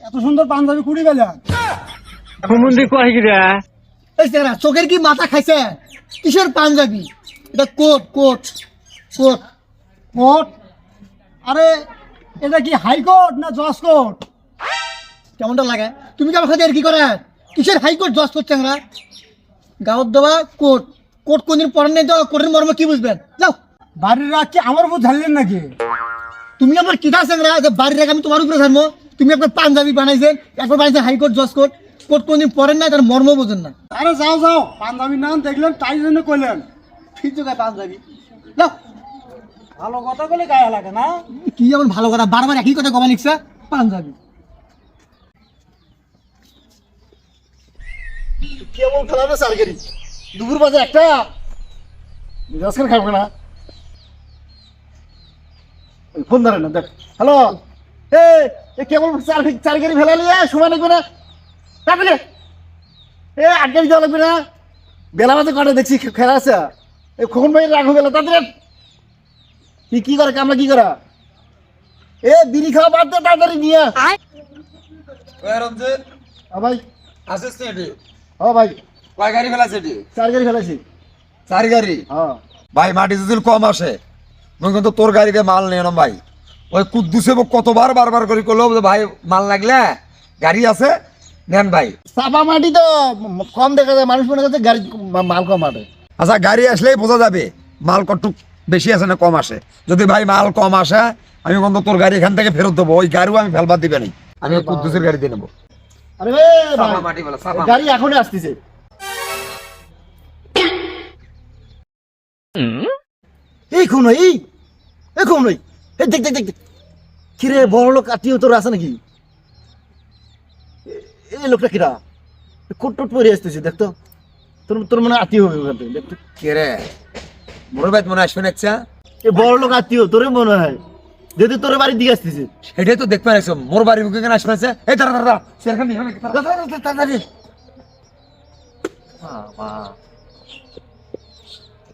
এত সুন্দর পাঞ্জাবি কুড়ি গেল চোখের কি মাথা খাইছে? কিসের পাঞ্জাবি? এটা কোট কোট কোট কোট। আরে এটা কি হাইকোর্ট না জজ কোর্ট? কেমনটা লাগে? তুমি কি আমার সাথে আর কি করে? কিসের হাইকোর্ট জজ কোর্ট চ্যাংরা? গাঁত দেওয়া কোর্ট কোর্ট কোনদিন পড়েন নাই তো কোর্টের মর্ম কি বুঝবেন? যাও বাড়ির রাগ কি আমার উপর ঝাড়লেন নাকি? তুমি আমার কিটা চ্যাংরা যে বাড়ির রাগ আমি তোমার উপরে ঝাড়বো? তুমি একবার পাঞ্জাবি বানাইছেন, একবার বানাইছেন হাইকোর্ট জজ কোর্ট। কোর্ট কোনদিন পড়েন নাই, তার মর্ম বোঝেন না। আরে যাও যাও, পাঞ্জাবির নাম দেখলেন তাই জন্য কইলেন। ঠিক আছে পাঞ্জাবি যাও। ভালো কথা বলে গায়ে লাগে না? কি এমন ভালো কথা? বারবার একই কথা কমা লিখছে পাঞ্জাবি। কেমন খেলাবে সার্কেরি দুপুর বাজে একটা আজকাল খাবো না। ফোন ধরে না, দেখ। হ্যালো, কেবল চারগাড়ি ফেলা নিয়ে সময় লাগবে না। তারপরে আট গাড়ি যাওয়া লাগবে না। বেলা বাজে কটা দেখছি খেলা আছে। খোকন ভাই রাখো গেল তাদের কি করে আমরা কি করা? বিড়ি খাওয়া বাদ দে তাড়াতাড়ি নিয়ে ভাই। আসিস এটি? ও ভাই, কয় গাড়ি ফেলাছে এটি? চার গাড়ি ফেলাছি। 4 গাড়ি? হ্যাঁ ভাই মাটি যদি কম আসে মুই কিন্তু তোর গাড়িতে মাল নিয়ে নাম ভাই। ওই কুদ্দুসে কতবার বারবার করে করলো ভাই মাল লাগলে গাড়ি আছে নেন ভাই। চাপা মাটি তো কম দেখা যায়, মানুষ মনে করছে গাড়ি মাল কম আটে। আচ্ছা গাড়ি আসলেই বোঝা যাবে মাল কটুক বেশি আসে না কম আসে। যদি ভাই মাল কম আসে আমি কিন্তু তোর গাড়ি এখান থেকে ফেরত দেবো, ওই গাড়িও আমি ফেলবার দিবে না, আমি কুদ্দুসের গাড়ি দিয়ে নেবো। আরে মাটি বলা গাড়ি এখনই আসতেছে। এই খুন এই খুন এই দেখ দেখ দেখ কিরে বড় লোক আত্মীয় তোর আছে নাকি? এই লোকটা কিরা কোট টোট পরে আসতেছে, দেখতো তোর তোর মনে আত্মীয় হবে ওখান থেকে। দেখতো কে রে মোর ভাই মনে আসবে না? আচ্ছা এই বড় লোক আত্মীয় তোরে মনে হয়, যদি তোর বাড়ির দিকে আসতেছে। সেটাই তো দেখতে পাচ্ছ মোর বাড়ির মুখে কেন আসবে না? এই দাঁড়া দাঁড়া সেখানে তাড়াতাড়ি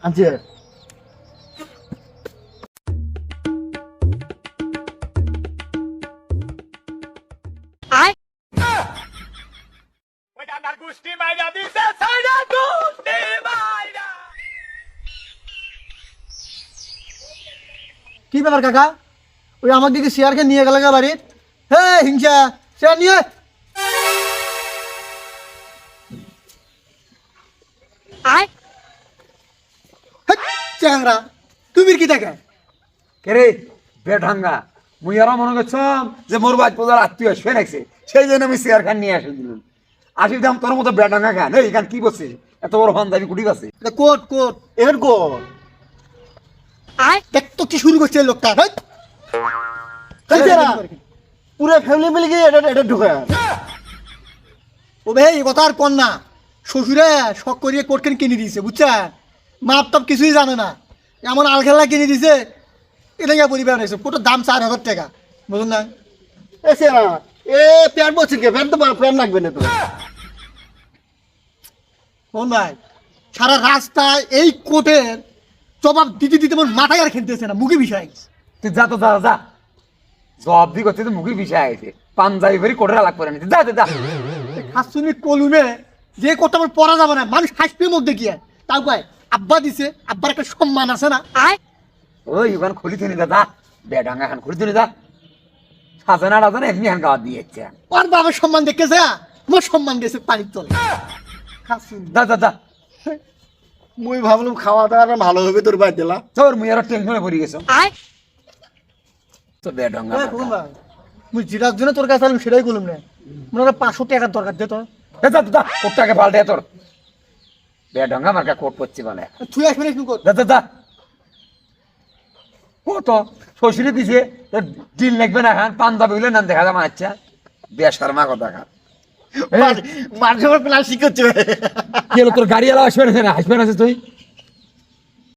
আনছে। কি ব্যাপার কাকা? ওই আমার দিকে শেয়ারকে নিয়ে গেল গা বাড়ির। হে হিংসা, শেয়ার নিয়ে চ্যাংরা তুমি কি থাকে? কে রে বেঢাঙ্গা, মুই আরো মনে করছাম যে মোর বাজ পূজার আত্মীয় শুয়ে রাখছে, সেই জন্য আমি চেয়ার খান নিয়ে আসে দিলাম। আসি দাম তোর মতো বেঢাঙ্গা খান এই খান কি বসে এত বড় পাঞ্জাবি কুটি আছে? কোট কোট এর কোট দেখ তো কি শুরু করছে লোকটা। পুরো ফ্যামিলি মিলে গিয়ে এটা ঢুকে। ও ভাই এই কথা আর কর না। শ্বশুরে শখ করিয়ে কোট কিনে দিয়েছে বুঝছা? মাপ টাপ কিছুই জানে না, এমন আলখেলা কিনে দিছে। এটা ইয়া পরিবার হয়েছে, কোটার দাম 4000 টাকা, বুঝুন না? প্যান্ট বলছি কে? প্যান্ট তো প্যান্ট লাগবে না তো। কোন ভাই সারা রাস্তায় এই কোটের জবাব দিতে দিতে আমার মাথায় আর খেলতেছে না, মুখে বিষয় তুই যা তো যা যা জব দি করতে মুখে বিষয় আছে পাঞ্জাবি ভরি কোটরা লাগ করে নিতে যা যা খাসুনি কলুমে যে কোটটা আমার পরা যাবে না, মানুষ হাসবে মুখ দেখিয়ে। তাও কয় আব্বা দিছে, আব্বার একটা সম্মান আছে না। ওই ওখান খুলি তুই যা যা বেডাঙ্গা খান খুলি তুই যা সাজানা রাজানা এমনি হান গাওয়া দিয়েছে। ওর বাবার সম্মান দেখেছে, আমার সম্মান গেছে পানির তলে। যা যা যা মুই ভাবলাম খাওয়া দাওয়া ভালো হবে তোর বাড়ি দিলা। তোর মুই আর টেনশনে পড়ে গেছো তো বেডাঙ্গা। মুই যেটার জন্য তোর কাছে আলাম সেটাই বললাম না, মনে হয় 500 টাকার দরকার দে তোর। যা যা কোটটাকে পাল্টে তোর বেডাঙ্গা মার্কা কোট পড়ছি বলে তুই আসবি না কোট। যা যা যা কত শ্বশুরে দিছে ডিল লাগবে না খান পাঞ্জাবি হইলে নাম দেখা যাবে। আচ্ছা বেশারমা কথা খান মাঝে প্লাস্টিক করছে। কি হলো তোর গাড়ি এলা আসবে না? আসবে না তুই